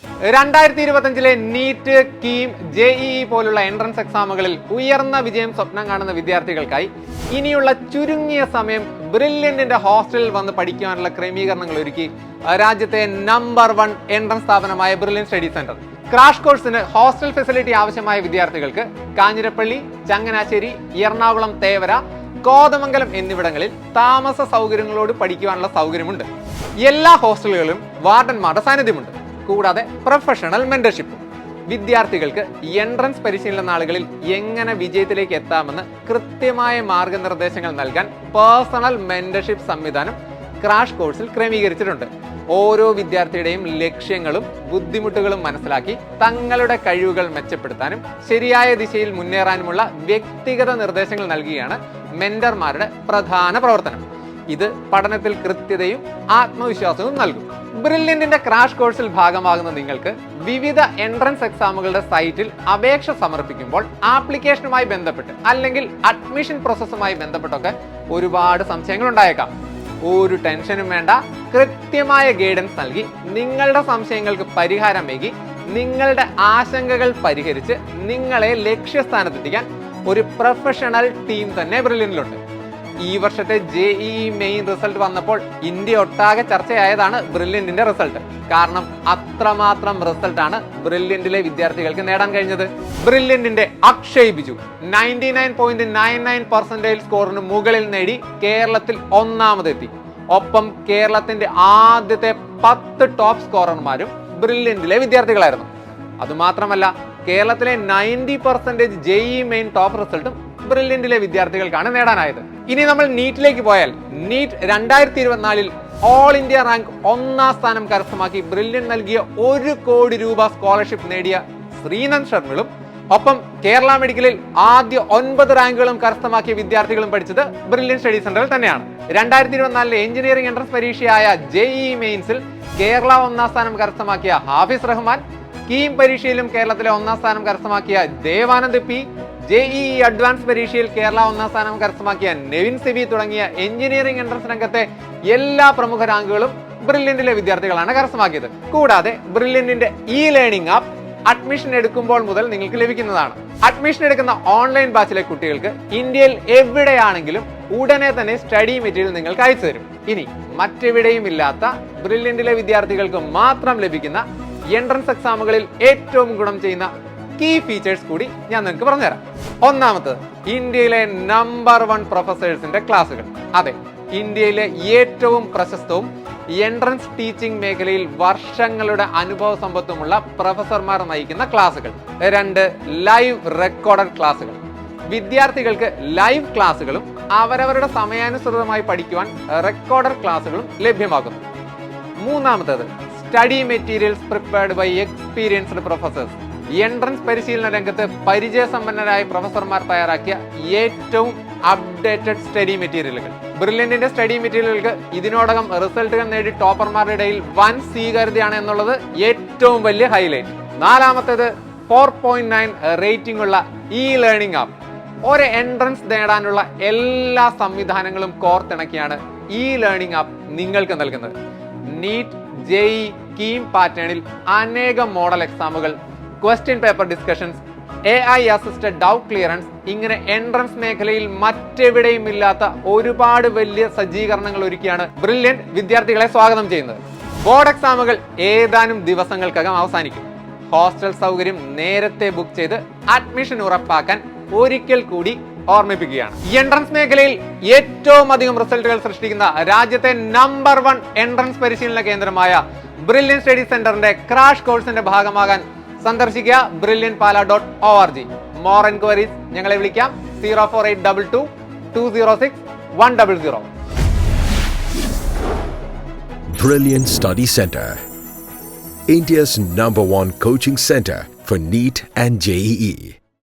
2025 NEET, KEAM, JEE പോലുള്ള entrance എക്സാമുകളിൽ ഉയർന്ന വിജയം സ്വപ്നം കാണുന്ന വിദ്യാർത്ഥികൾക്കായി ഇനിയുള്ള ചുരുങ്ങിയ സമയം ബ്രില്യന്റിന്റെ ഹോസ്റ്റലിൽ വന്ന് പഠിക്കുവാനുള്ള ക്രമീകരണങ്ങൾ ഒരുക്കി രാജ്യത്തെ നമ്പർ 1 എൻട്രൻസ് സ്ഥാപനമായ ബ്രില്യൻ സ്റ്റഡി സെന്റർ. ക്രാഷ് കോഴ്സിന് ഹോസ്റ്റൽ ഫെസിലിറ്റി ആവശ്യമായ വിദ്യാർത്ഥികൾക്ക് കാഞ്ഞിരപ്പള്ളി, ചങ്ങനാശ്ശേരി, എറണാകുളം തേവര, കോതമംഗലം എന്നിവിടങ്ങളിൽ താമസ സൗകര്യങ്ങളോട് പഠിക്കുവാനുള്ള സൗകര്യമുണ്ട്. എല്ലാ ഹോസ്റ്റലുകളിലും വാർഡന്മാരുടെ സാന്നിധ്യമുണ്ട്. കൂടാതെ പ്രൊഫഷണൽ മെന്റർഷിപ്പും. വിദ്യാർത്ഥികൾക്ക് എൻട്രൻസ് പരിശീലന നാളുകളിൽ എങ്ങനെ വിജയത്തിലേക്ക് എത്താമെന്ന് കൃത്യമായ മാർഗനിർദ്ദേശങ്ങൾ നൽകാൻ പേഴ്സണൽ മെന്റർഷിപ്പ് സംവിധാനം ക്രാഷ് കോഴ്സിൽ ക്രമീകരിച്ചിട്ടുണ്ട്. ഓരോ വിദ്യാർത്ഥിയുടെയും ലക്ഷ്യങ്ങളും ബുദ്ധിമുട്ടുകളും മനസ്സിലാക്കി തങ്ങളുടെ കഴിവുകൾ മെച്ചപ്പെടുത്താനും ശരിയായ ദിശയിൽ മുന്നേറാനുമുള്ള വ്യക്തിഗത നിർദ്ദേശങ്ങൾ നൽകുകയാണ് മെന്റർമാരുടെ പ്രധാന പ്രവർത്തനം. ഇത് പഠനത്തിൽ കൃത്യതയും ആത്മവിശ്വാസവും നൽകും. ബ്രില്യന്റിന്റെ ക്രാഷ് കോഴ്സിൽ ഭാഗമാകുന്ന നിങ്ങൾക്ക് വിവിധ എൻട്രൻസ് എക്സാമുകളുടെ സൈറ്റിൽ അപേക്ഷ സമർപ്പിക്കുമ്പോൾ ആപ്ലിക്കേഷനുമായി ബന്ധപ്പെട്ട് അല്ലെങ്കിൽ അഡ്മിഷൻ പ്രോസസ്സുമായി ബന്ധപ്പെട്ടൊക്കെ ഒരുപാട് സംശയങ്ങൾ ഉണ്ടായേക്കാം. ഒരു ടെൻഷനും വേണ്ട. കൃത്യമായ ഗൈഡൻസ് നൽകി നിങ്ങളുടെ സംശയങ്ങൾക്ക് പരിഹാരമേകി നിങ്ങളുടെ ആശങ്കകൾ പരിഹരിച്ച് നിങ്ങളെ ലക്ഷ്യസ്ഥാനത്തെത്തിക്കാൻ ഒരു പ്രൊഫഷണൽ ടീം തന്നെ ബ്രില്യന്റിലുണ്ട്. ഈ വർഷത്തെ JEE മെയിൻ റിസൾട്ട് വന്നപ്പോൾ ഇന്ത്യ ഒട്ടാകെ ചർച്ചയായതാണ് ബ്രില്യന്റിന്റെ റിസൾട്ട്. കാരണം അത്രമാത്രം റിസൾട്ടാണ് ബ്രില്യന്റിലെ വിദ്യാർത്ഥികൾക്ക് നേടാൻ കഴിഞ്ഞത്. ബ്രില്യന്റിന്റെ അക്ഷയ് ബിജു 99.99% സ്കോറിന് മുകളിൽ നേടി കേരളത്തിൽ ഒന്നാമതെത്തി. ഒപ്പം കേരളത്തിന്റെ ആദ്യത്തെ 10 ടോപ്പ് സ്കോറർമാരും ബ്രില്യന്റിലെ വിദ്യാർത്ഥികളായിരുന്നു. അതുമാത്രമല്ല, കേരളത്തിലെ 90% JEE മെയിൻ ടോപ്പ് റിസൾട്ടും ബ്രില്യന്റിലെ വിദ്യാർത്ഥികൾക്കാണ് നേടാനായത്. ഇനി നമ്മൾ നീറ്റിലേക്ക് പോയാൽ, നീറ്റ് 2024 ഓൾ ഇന്ത്യ റാങ്ക് 1ാം സ്ഥാനം കരസ്ഥമാക്കി ബ്രില്യന്റ് നൽകിയ 1 കോടി രൂപ സ്കോളർഷിപ്പ് നേടിയ ശ്രീനന്ദ് ശർമ്മിളും ഒപ്പം കേരള മെഡിക്കലിൽ ആദ്യ 9 റാങ്കുകളും കരസ്ഥമാക്കിയ വിദ്യാർത്ഥികളും പഠിച്ചത് ബ്രില്യൻ സ്റ്റഡി സെന്ററിൽ തന്നെയാണ്. 2024 എഞ്ചിനീയറിംഗ് എൻട്രൻസ് പരീക്ഷയായ JEE മെയിൻസിൽ കേരള 1ാം സ്ഥാനം കരസ്ഥമാക്കിയ ഹാഫിസ് റഹ്മാൻ, കീം പരീക്ഷയിലും കേരളത്തിലെ 1ാം സ്ഥാനം കരസ്ഥമാക്കിയ ദേവാനന്ദ് പി, JEE അഡ്വാൻസ് പരീക്ഷയിൽ കേരള 1ാം സ്ഥാനം കരസ്ഥമാക്കിയ നെവിൻ സിബി തുടങ്ങിയ എഞ്ചിനീയറിംഗ് എൻട്രൻസ് രംഗത്തെ എല്ലാ പ്രമുഖ റാങ്കുകളും ബ്രില്യന്റിലെ വിദ്യാർത്ഥികളാണ് കരസ്ഥമാക്കിയത്. കൂടാതെ ബ്രില്യന്റിന്റെ ലേണിംഗ് ആപ്പ് അഡ്മിഷൻ എടുക്കുമ്പോൾ മുതൽ നിങ്ങൾക്ക് ലഭിക്കുന്നതാണ്. അഡ്മിഷൻ എടുക്കുന്ന ഓൺലൈൻ ബാച്ചിലെ കുട്ടികൾക്ക് ഇന്ത്യയിൽ എവിടെയാണെങ്കിലും ഉടനെ തന്നെ സ്റ്റഡി മെറ്റീരിയൽ നിങ്ങൾക്ക് അയച്ചു തരും. ഇനി മറ്റെവിടെയും ഇല്ലാത്ത ബ്രില്യന്റിലെ വിദ്യാർത്ഥികൾക്ക് മാത്രം ലഭിക്കുന്ന എൻട്രൻസ് എക്സാമുകളിൽ ഏറ്റവും ഗുണം ചെയ്യുന്ന കീ ഫീച്ചേഴ്സ് കൂടി ഞാൻ നിങ്ങൾക്ക് പറഞ്ഞുതരാം. ഒന്നാമത്തത്, ഇന്ത്യയിലെ നമ്പർ 1 പ്രൊഫസേഴ്സിന്റെ ക്ലാസുകൾ. അതെ, ഇന്ത്യയിലെ ഏറ്റവും പ്രശസ്തവും എൻട്രൻസ് ടീച്ചിങ് മേഖലയിൽ വർഷങ്ങളുടെ അനുഭവ സമ്പത്തുമുള്ള പ്രൊഫസർമാർ നയിക്കുന്ന ക്ലാസുകൾ. 2, ലൈവ് റെക്കോർഡഡ് ക്ലാസുകൾ. വിദ്യാർത്ഥികൾക്ക് ലൈവ് ക്ലാസുകളും അവരവരുടെ സമയാനുസൃതമായി പഠിക്കുവാൻ റെക്കോർഡഡ് ക്ലാസുകളും ലഭ്യമാക്കുന്നു. മൂന്നാമത്തേത്, study materials prepared by experienced professors. Entrance പരിശീലന രംഗത്ത് പരിചയസമ്പന്നരായ പ്രൊഫസർമാർ തയ്യാറാക്കിയ ഏറ്റവും അപ്ഡേറ്റഡ് സ്റ്റഡി മെറ്റീരിയലുകൾ. ബ്രില്യന്റിന്റെ സ്റ്റഡി മെറ്റീരിയലുകൾക്ക് ഇതിനോടകം റിസൾട്ടുകൾ നേടി ടോപ്പർമാരുടെ ഇടയിൽ വൻ സ്വീകാര്യതയാണ് എന്നുള്ളത് ഏറ്റവും വലിയ ഹൈലൈറ്റ്. നാലാമത്തേത്, 4.9 റേറ്റിംഗ് ഉള്ള ലേണിംഗ് ആപ്പ്. ഒരു എൻട്രൻസ് നേടാനുള്ള എല്ലാ സംവിധാനങ്ങളും കോർത്തിണക്കിയാണ് ലേണിംഗ് ആപ്പ് നിങ്ങൾക്ക് നൽകുന്നത്. നീറ്റ്, JEE, കീം പാറ്റേണിൽ അനേകം മോഡൽ എക്സാമുകൾ, question paper discussions, AI assisted doubt clearance, ഇങ്ങനെ എൻട്രൻസ് മേഖലയിൽ മറ്റെവിടെയും ഇല്ലാത്ത ഒരുപാട് വലിയ സജ്ജീകരണങ്ങൾ ഒരുക്കിയാണ് ബ്രില്യന്റ് വിദ്യാർത്ഥികളെ സ്വാഗതം ചെയ്യുന്നത്. ബോർഡ് എക്സാമുകൾ ഏതാനും ദിവസങ്ങൾക്കകം അവസാനിക്കും. ഹോസ്റ്റൽ സൗകര്യം നേരത്തെ ബുക്ക് ചെയ്ത് അഡ്മിഷൻ ഉറപ്പാക്കാൻ ഒരിക്കൽ കൂടി ഓർമ്മിപ്പിക്കുകയാണ്. എൻട്രൻസ് മേഖലയിൽ ഏറ്റവും അധികം റിസൾട്ടുകൾ സൃഷ്ടിക്കുന്ന രാജ്യത്തെ നമ്പർ 1 എൻട്രൻസ് പരിശീലന കേന്ദ്രമായ ബ്രില്യൻ സ്റ്റഡി സെന്ററിന്റെ ക്രാഷ് കോഴ്സിന്റെ ഭാഗമാകാൻ സന്ദർശിക്കുക brilliantpala.org. മോർ എൻക്വയറീസ് ഞങ്ങളെ വിളിക്കാം 04822 206 100. Brilliant Study Center, India's number 1 coaching center for NEET and JEE.